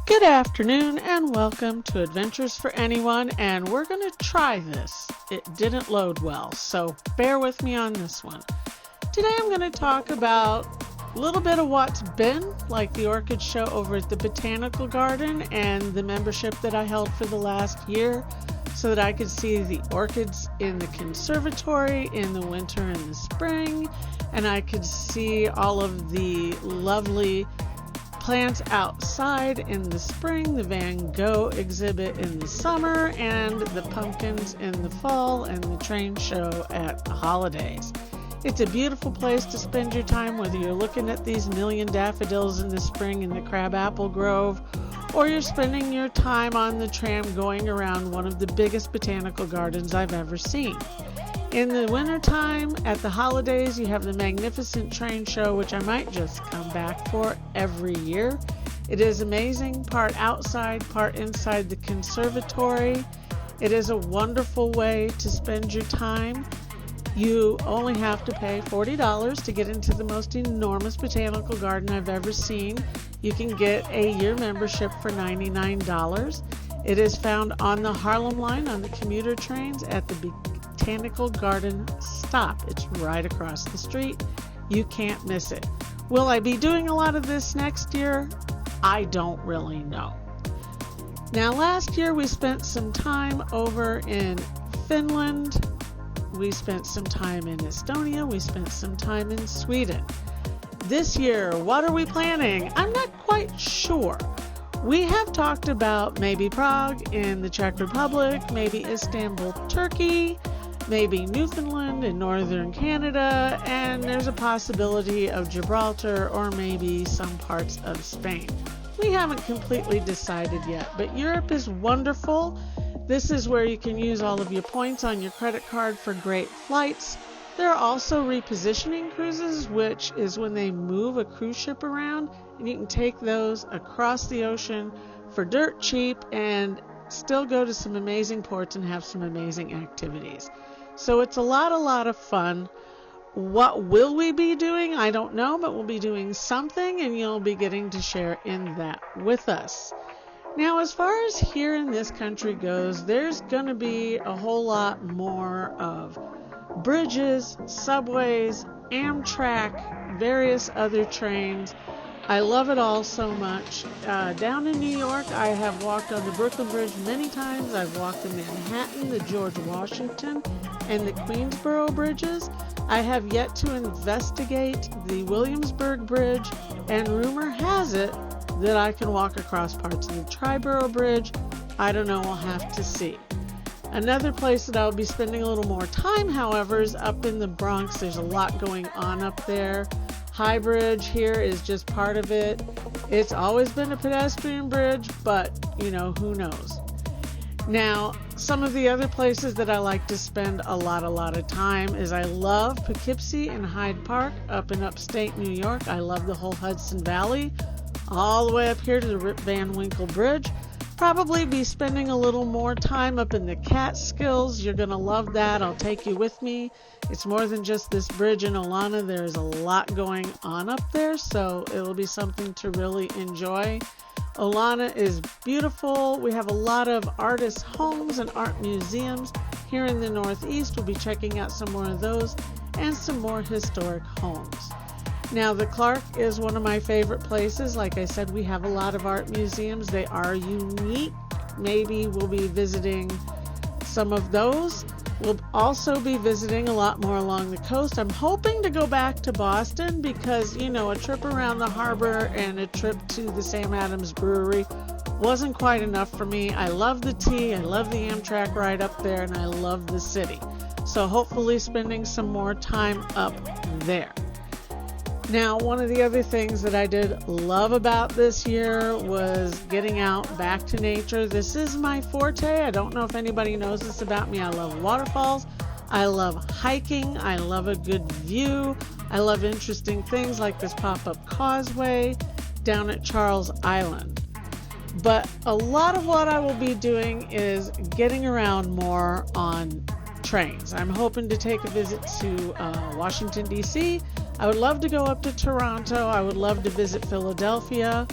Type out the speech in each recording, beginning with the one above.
Good afternoon and welcome to Adventures for Anyone, and we're going to try this. It didn't load well, so bear with me on this one. Today I'm going to talk about a little bit of what's been, like the orchid show over at the Botanical Garden and the membership that I held for the last year so that I could see the orchids in the conservatory in the winter and the spring, and I could see all of the lovely plants outside in the spring, the Van Gogh exhibit in the summer, and the pumpkins in the fall, and the train show at the holidays. It's a beautiful place to spend your time, whether you're looking at these million daffodils in the spring in the Crabapple Grove, or you're spending your time on the tram going around one of the biggest botanical gardens I've ever seen. In the wintertime, at the holidays, you have the magnificent train show, which I might just come back for every year. It is amazing, part outside, part inside the conservatory. It is a wonderful way to spend your time. You only have to pay $40 to get into the most enormous botanical garden I've ever seen. You can get a year membership for $99. It is found on the Harlem line on the commuter trains at the Botanical Garden stop. It's right across the street. You can't miss it. Will I be doing a lot of this next year? I don't really know. Now, last year we spent some time over in Finland. We spent some time in Estonia. We spent some time in Sweden. This year, what are we planning? I'm not quite sure. We have talked about maybe Prague in the Czech Republic, maybe Istanbul, Turkey, maybe Newfoundland in northern Canada, and there's a possibility of Gibraltar or maybe some parts of Spain. We haven't completely decided yet, but Europe is wonderful. This is where you can use all of your points on your credit card for great flights. There are also repositioning cruises, which is when they move a cruise ship around, and you can take those across the ocean for dirt cheap and still go to some amazing ports and have some amazing activities. So it's a lot of fun. What will we be doing? I don't know, but we'll be doing something, and you'll be getting to share in that with us. Now, as far as here in this country goes, there's going to be a whole lot more of bridges, subways, Amtrak, various other trains. I love it all so much. Down in New York, I have walked on the Brooklyn Bridge many times. I've walked in Manhattan, the George Washington, and the Queensboro bridges. I have yet to investigate the Williamsburg Bridge, and rumor has it that I can walk across parts of the Triborough Bridge. I don't know, we'll have to see. Another place that I'll be spending a little more time, however, is up in the Bronx. There's a lot going on up there. High Bridge here is just part of it. It's always been a pedestrian bridge, but, who knows. Now, some of the other places that I like to spend a lot of time is I love Poughkeepsie and Hyde Park up in upstate New York. I love the whole Hudson Valley, all the way up here to the Rip Van Winkle Bridge. Probably be spending a little more time up in the Catskills. You're going to love that. I'll take you with me. It's more than just this bridge in Olana. There's a lot going on up there, so it'll be something to really enjoy. Olana is beautiful. We have a lot of artists' homes and art museums here in the Northeast. We'll be checking out some more of those and some more historic homes. Now, the Clark is one of my favorite places. Like I said, we have a lot of art museums. They are unique. Maybe we'll be visiting some of those. We'll also be visiting a lot more along the coast. I'm hoping to go back to Boston because, a trip around the harbor and a trip to the Sam Adams Brewery wasn't quite enough for me. I love the tea, I love the Amtrak ride up there, and I love the city. So hopefully spending some more time up there. Now, one of the other things that I did love about this year was getting out back to nature. This is my forte. I don't know if anybody knows this about me. I love waterfalls. I love hiking. I love a good view. I love interesting things like this pop-up causeway down at Charles Island. But a lot of what I will be doing is getting around more on trains. I'm hoping to take a visit to Washington, D.C. I would love to go up to Toronto. I would love to visit Philadelphia.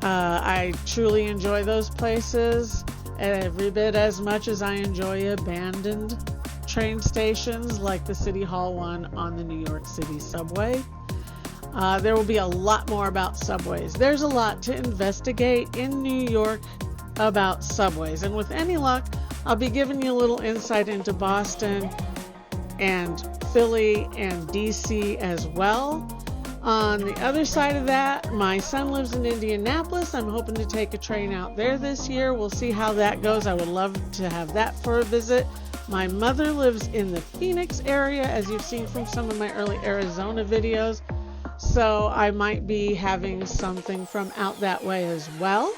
I truly enjoy those places every bit as much as I enjoy abandoned train stations like the City Hall one on the New York City subway. There will be a lot more about subways. There's a lot to investigate in New York about subways, and with any luck, I'll be giving you a little insight into Boston and Philly and DC as well. On the other side of that, my son lives in Indianapolis. I'm hoping to take a train out there this year. We'll see how that goes. I would love to have that for a visit. My mother lives in the Phoenix area, as you've seen from some of my early Arizona videos. So I might be having something from out that way as well.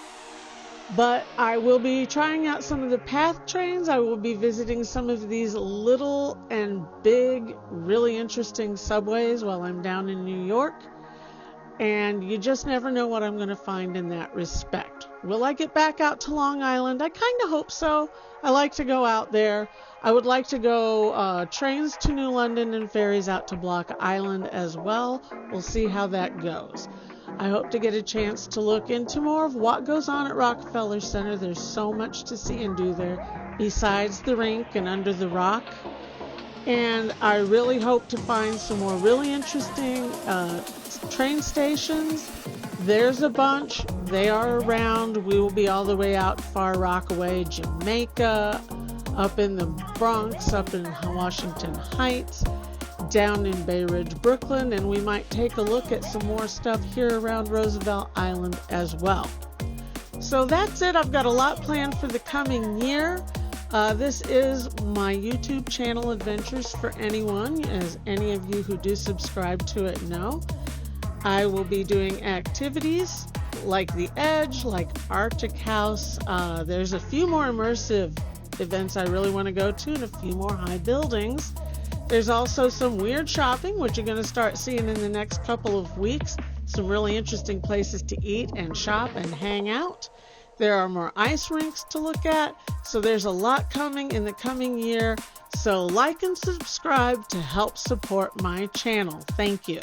But I will be trying out some of the PATH trains. I will be visiting some of these little and big, really interesting subways while I'm down in New York. And you just never know what I'm going to find in that respect. Will I get back out to Long Island? I kind of hope so. I like to go out there. I would like to go trains to New London and ferries out to Block Island as well. We'll see how that goes. I hope to get a chance to look into more of what goes on at Rockefeller Center. There's so much to see and do there besides the rink and under the rock. And I really hope to find some more really interesting train stations. There's a bunch. They are around. We will be all the way out Far Rockaway, Jamaica, up in the Bronx, up in Washington Heights, down in Bay Ridge, Brooklyn, and we might take a look at some more stuff here around Roosevelt Island as well. So that's it. I've got a lot planned for the coming year. This is my YouTube channel, Adventures for Anyone, as any of you who do subscribe to it know. I will be doing activities like The Edge, like Arctic House. There's a few more immersive events I really want to go to, and a few more high buildings. There's also some weird shopping, which you're going to start seeing in the next couple of weeks. Some really interesting places to eat and shop and hang out. There are more ice rinks to look at. So there's a lot coming in the coming year. So like and subscribe to help support my channel. Thank you.